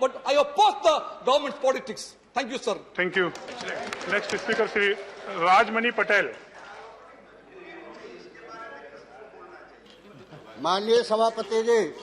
but I oppose the government's politics. Thank you, sir. Thank you. Next speaker, Sri Rajmani Patel. माननीय सभापति जी,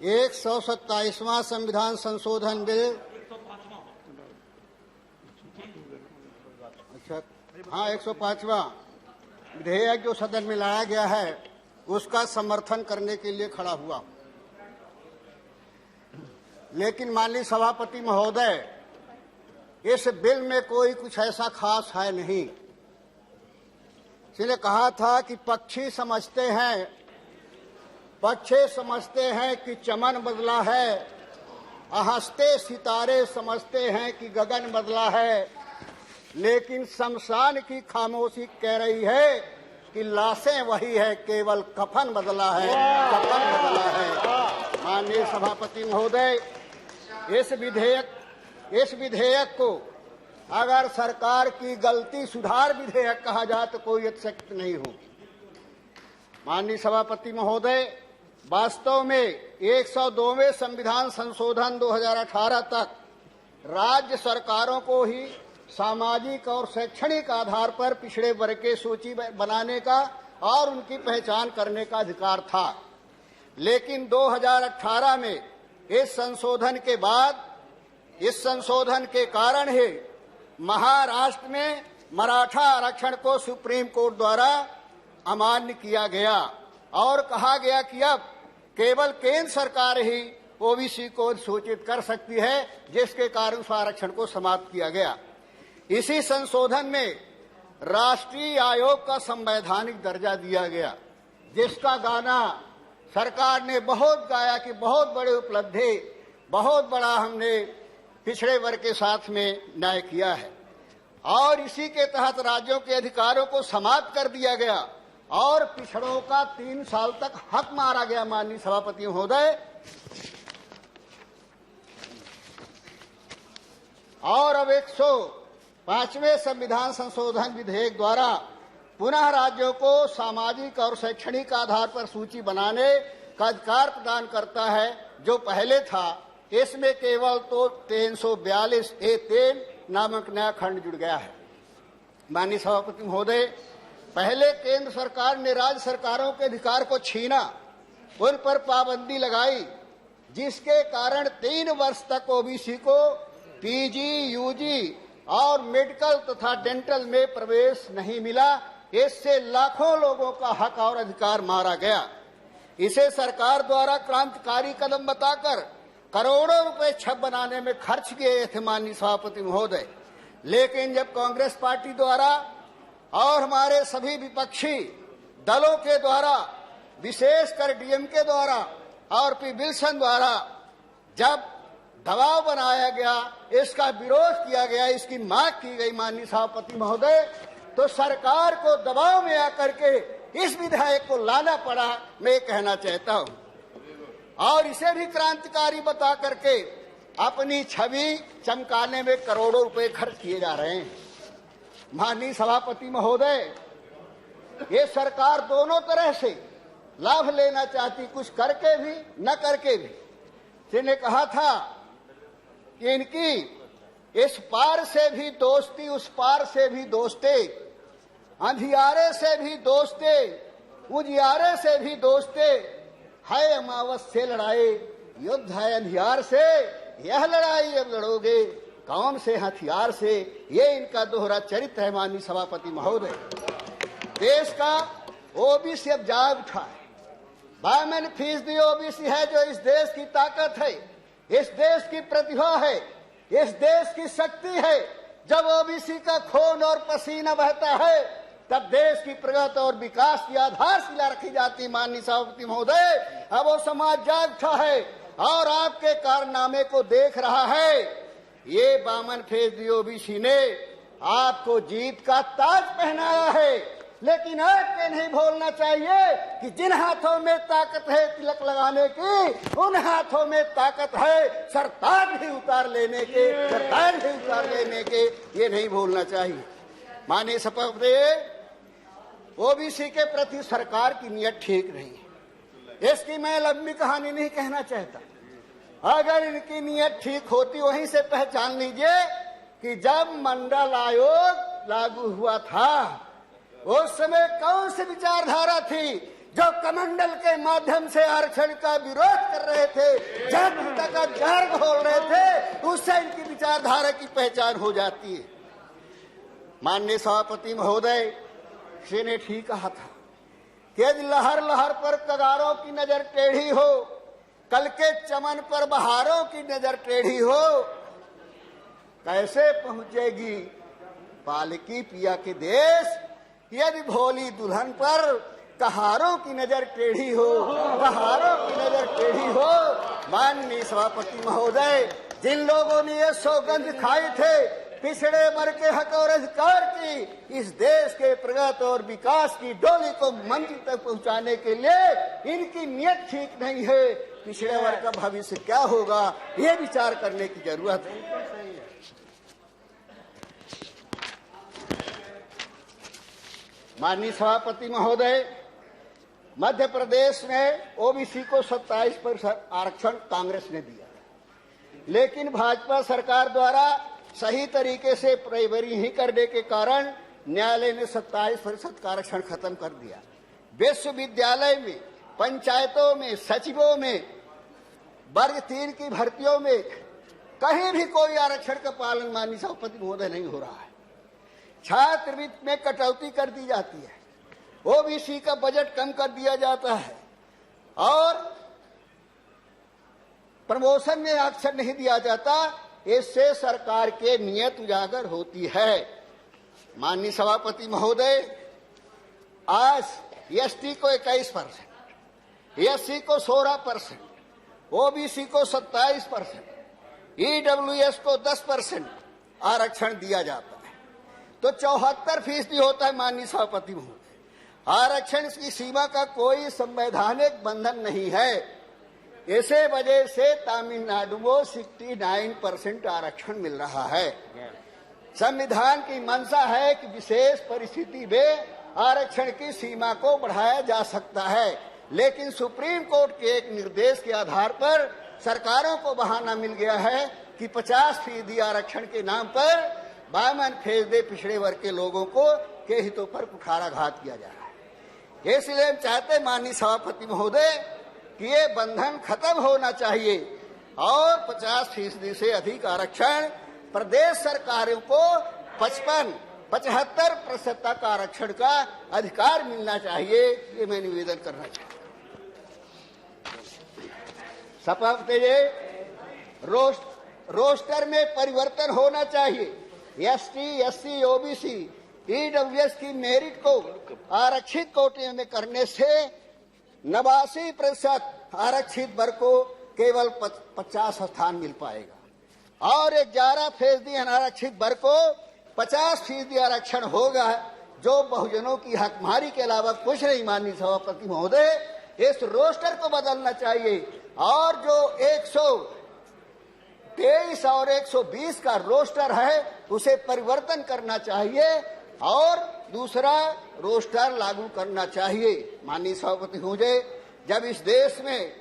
127वां संविधान संशोधन bill, अच्छा हाँ 105वां विधेयक जो सदन में लाया गया है उसका समर्थन करने के लिए खड़ा हुआ। लेकिन माननीय सभापति महोदय, इस बिल में कोई कुछ ऐसा खास है नहीं। इसने कहा था कि पक्षी समझते हैं कि चमन बदला है, हंसते सितारे समझते हैं कि गगन बदला है, लेकिन शमशान की खामोशी कह रही है कि लाशें वही है, केवल कफन बदला है, कफन बदला है। माननीय सभापति महोदय, इस विधेयक को अगर सरकार की गलती सुधार विधेयक कहा जाए तो कोई अतिशयोक्ति नहीं होगी। माननीय सभापति महोदय, वास्तव में 102वें संविधान संशोधन 2018 तक राज्य सरकारों को ही सामाजिक और शैक्षणिक आधार पर पिछड़े वर्ग की सूची बनाने का और उनकी पहचान करने का अधिकार था। लेकिन 2018 में इस संशोधन के बाद, इस संशोधन के कारण ही महाराष्ट्र में मराठा आरक्षण को सुप्रीम कोर्ट द्वारा अमान्य किया गया और कहा गया कि अब केवल केंद्र सरकार ही ओबीसी को सूचित कर सकती है, जिसके कारण उस आरक्षण को समाप्त किया गया। इसी संशोधन में राष्ट्रीय आयोग का संवैधानिक दर्जा दिया गया, जिसका गाना सरकार ने बहुत गाया कि बहुत बड़े उपलब्धि, बहुत बड़ा हमने पिछड़े वर्ग के साथ में न्याय किया है। और इसी के तहत राज्यों के अधिकारों को समाप्त कर दिया गया और पिछड़ों का 3 साल तक हक मारा गया। माननीय सभापति महोदय, और अब 105वें संविधान संशोधन विधेयक द्वारा पुनः राज्यों को सामाजिक और शैक्षणिक आधार पर सूची बनाने का अधिकार प्रदान करता है, जो पहले था। इसमें केवल तो 342A3 नामक नया खंड जुड़ गया है। माननीय सभापति महोदय, पहले केंद्र सरकार ने राज्य सरकारों के अधिकार को छीना, उन पर पाबंदी लगाई, जिसके कारण 3 वर्ष तक ओबीसी को पीजी, यूजी और मेडिकल तथा डेंटल में प्रवेश नहीं मिला। इससे लाखों लोगों का हक और अधिकार मारा गया। इसे सरकार द्वारा क्रांतिकारी कदम बताकर करोड़ों रुपए छप बनाने में खर्च किए थे माननीय सभापति महोदय। लेकिन जब कांग्रेस पार्टी द्वारा और हमारे सभी विपक्षी दलों के द्वारा, विशेषकर डीएमके द्वारा और पी विल्सन द्वारा जब दबाव बनाया गया, इसका विरोध किया गया, इसकी मांग की गई माननीय सभापति महोदय, तो सरकार को दबाव में आकर के इस विधेयक को लाना पड़ा। मैं कहना चाहता हूं, और इसे भी क्रांतिकारी बता करके अपनी छवि चमकाने में करोड़ों रुपए खर्च किए जा रहे हैं। माननीय सभापति महोदय, ये सरकार दोनों तरह से लाभ लेना चाहती, कुछ करके भी न करके भी। जिन्हें कहा था कि इनकी इस पार से भी दोस्ती, उस पार से भी दोस्ते, अंधियारे से भी दोस्ते, उजियारे से भी दोस्ते, है अमावस से लड़ाई, युद्ध है अंधियार से, यह लड़ाई अब लड़ोगे कौन से हथियार से। ये इनका दोहरा चरित्र है। माननीय सभापति महोदय, देश का ओबीसी अब जाग उठा है। 52% ओबीसी है, जो इस देश की ताकत है, इस देश की प्रतिभा है, इस देश की शक्ति है। जब ओबीसी का खून और पसीना बहता है, तब देश की प्रगति और विकास की आधारशिला रखी जाती। माननीय सभापति महोदय, अब वो समाज जाग उठा है और आपके कारनामे को देख रहा है। ये 52% ओबीसी ने आपको जीत का ताज पहनाया है, लेकिन आपको नहीं भूलना चाहिए कि जिन हाथों में ताकत है तिलक लगाने की, उन हाथों में ताकत है सरताज भी उतार लेने के, सरताज भी उतार लेने के। ये नहीं भूलना चाहिए। माननीय सभापति, ओबीसी के प्रति सरकार की नीयत ठीक नहीं है। इसकी मैं लंबी कहानी नहीं कहना चाहता। अगर इनकी नीयत ठीक होती वहीं से पहचान लीजिए कि जब मंडल आयोग लागू हुआ था उस समय कौन सी विचारधारा थी जो कमंडल के माध्यम से आरक्षण का विरोध कर रहे थे, जनता का जहर घोल रहे थे, उससे इनकी विचारधारा की पहचान हो जाती है। माननीय सभापति महोदय श्री ने ठीक कहा था कि यदि लहर लहर पर कगारों की नजर टेढ़ी हो, कल के चमन पर बहारों की नजर टेढ़ी हो, कैसे पहुंचेगी पालकी पिया के देश। यदि भोली दुल्हन पर कहारों की नजर टेढ़ी हो, बहारों की नजर टेढ़ी हो। माननीय सभापति महोदय, जिन लोगों ने ये सौगंध खाए थे पिछड़े वर्ग के हक और अधिकार की, इस देश के प्रगति और विकास की डोली को मंजिल तक पहुंचाने के लिए इनकी नीयत ठीक नहीं है। पिछड़े वर्ग का भविष्य क्या होगा, ये विचार करने की जरूरत है। माननीय सभापति महोदय, मध्य प्रदेश में ओबीसी को 27% आरक्षण कांग्रेस ने दिया, लेकिन भाजपा सरकार द्वारा सही तरीके से प्रबरी ही करने के कारण न्यायालय ने 27% का आरक्षण खत्म कर दिया। विश्वविद्यालय में, पंचायतों में, सचिवों में, वर्ग 3 की भर्तियों में कहीं भी कोई आरक्षण का पालन माननीय सभापति महोदय नहीं हो रहा है। छात्रवृत्ति में कटौती कर दी जाती है, ओबीसी का बजट कम कर दिया जाता है और प्रमोशन में आरक्षण नहीं दिया जाता। इससे सरकार के नियत उजागर होती है। माननीय सभापति महोदय, आज एसटी को 21%, एससी को 16%, ओबीसी को 27%, ईडब्ल्यूएस को 10% आरक्षण दिया जाता है, तो 74% होता है। माननीय सभापति महोदय, आरक्षण की सीमा का कोई संवैधानिक बंधन नहीं है। इसे वजह से तमिलनाडु को 69% आरक्षण मिल रहा है। संविधान की मंशा है कि विशेष परिस्थिति में आरक्षण की सीमा को बढ़ाया जा सकता है, लेकिन सुप्रीम कोर्ट के एक निर्देश के आधार पर सरकारों को बहाना मिल गया है कि 50% आरक्षण के नाम पर 52% पिछड़े वर्ग के लोगों को के हितों पर कुठाराघात किया जा रहा है। इसलिए हम चाहते माननीय सभापति महोदय कि ये बंधन खत्म होना चाहिए और 50% से अधिक आरक्षण प्रदेश सरकारों को 75% तक आरक्षण का अधिकार मिलना चाहिए। ये मैं निवेदन करना चाहता हूँ। सभापति जी, रोस्टर में परिवर्तन होना चाहिए। एसटी, एससी, ओबीसी, ईडब्ल्यूएस की मेरिट को आरक्षित कोटे में करने से 89% आरक्षित वर्ग को केवल 50 स्थान मिल पाएगा और 11% अनारक्षित वर्ग को 50% आरक्षण होगा, जो बहुजनों की हकमारी के अलावा कुछ नहीं। माननीय सभापति महोदय, इस रोस्टर को बदलना चाहिए और जो 123 और 120 का रोस्टर है उसे परिवर्तन करना चाहिए और दूसरा रोस्टर लागू करना चाहिए। माननीय सभापति महोदय, जब इस देश में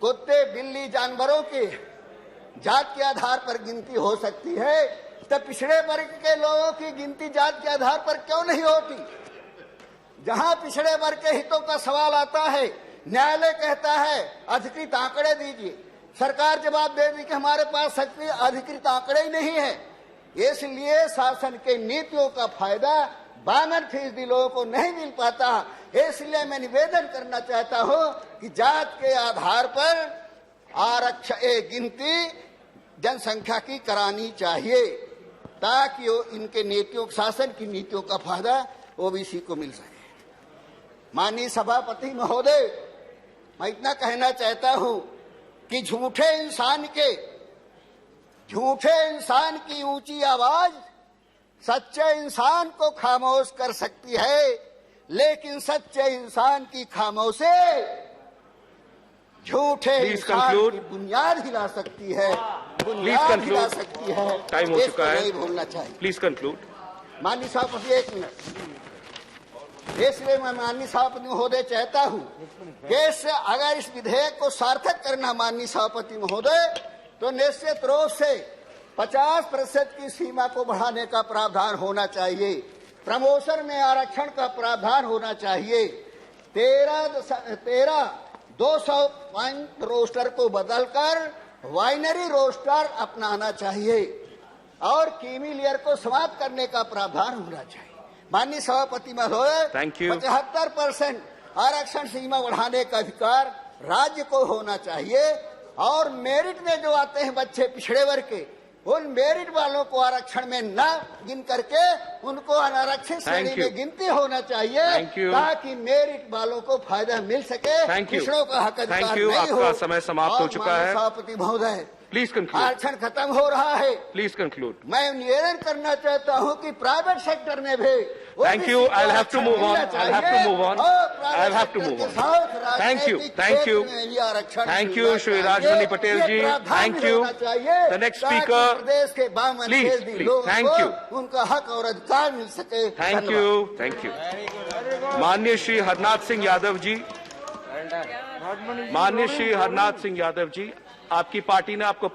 कुत्ते, बिल्ली, जानवरों के जात के आधार पर गिनती हो सकती है, तब पिछड़े वर्ग के लोगों की गिनती जात के आधार पर क्यों नहीं होती? जहां पिछड़े वर्ग के हितों का सवाल आता है, न्यायालय कहता है अधिकृत आंकड़े दीजिए, सरकार जवाब दे दी कि हमारे पास अधिकृत आंकड़े ही नहीं है। इसलिए शासन के नीतियों का फायदा 52% लोगों को नहीं मिल पाता। इसलिए मैं निवेदन करना चाहता हूं कि जात के आधार पर आरक्षण गिनती जनसंख्या की करानी चाहिए ताकि इनके नीतियों, शासन की नीतियों का फायदा ओबीसी को मिल सके। माननीय सभापति महोदय, मैं इतना कहना चाहता हूं कि झूठे इंसान की ऊंची आवाज सच्चे इंसान को खामोश कर सकती है, लेकिन सच्चे इंसान की खामोशी झूठे इंसान की बुनियाद हिला सकती है, बुनियाद हिला सकती है। टाइम हो चुका है, नहीं भूलना चाहिए। Please conclude. माननीय सभापति, 1 मिनट। इसलिए मैं माननीय सभापति महोदय चाहता हूं कि अगर इस विधेयक को सार्थक करना, माननीय सभापति महोदय, तो निश्चित रूप से 50% की सीमा को बढ़ाने का प्रावधान होना चाहिए। प्रमोशन में आरक्षण का प्रावधान होना चाहिए। 200 वाइन रोस्टर को बदलकर वाइनरी रोस्टर अपनाना चाहिए और कीमी लेयर को समाप्त करने का प्रावधान होना चाहिए। माननीय सभापति महोदय, 75% आरक्षण सीमा बढ़ाने का अधिकार राज्य को होना चाहिए और मेरिट में जो आते हैं बच्चे पिछड़े वर्ग के, उन मेरिट वालों को आरक्षण में न गिन करके उनको अनारक्षित श्रेणी में गिनती होना चाहिए ताकि मेरिट वालों को फायदा मिल सके, पिछड़ों का हक अधिकार नहीं हो। आपका समय समाप्त हो चुका है। सभापति महोदय, प्लीज कंक्लूड। आरक्षण खत्म हो रहा है। Please conclude. मैं निवेदन करना चाहता हूं कि प्राइवेट सेक्टर में भी Thank you. I'll have to move on. I'll have to move on. I'll have to move on. Thank you. Thank you. Thank you, Shri Rajmani Patel ji. Thank you. The next speaker. प्रदेश के Please. Thank you. उनका हक और अधिकार मिल सके। Thank you. Thank you. माननीय श्री हरनाथ सिंह यादव जी, माननीय श्री हरनाथ सिंह यादव जी, आपकी party ने आपको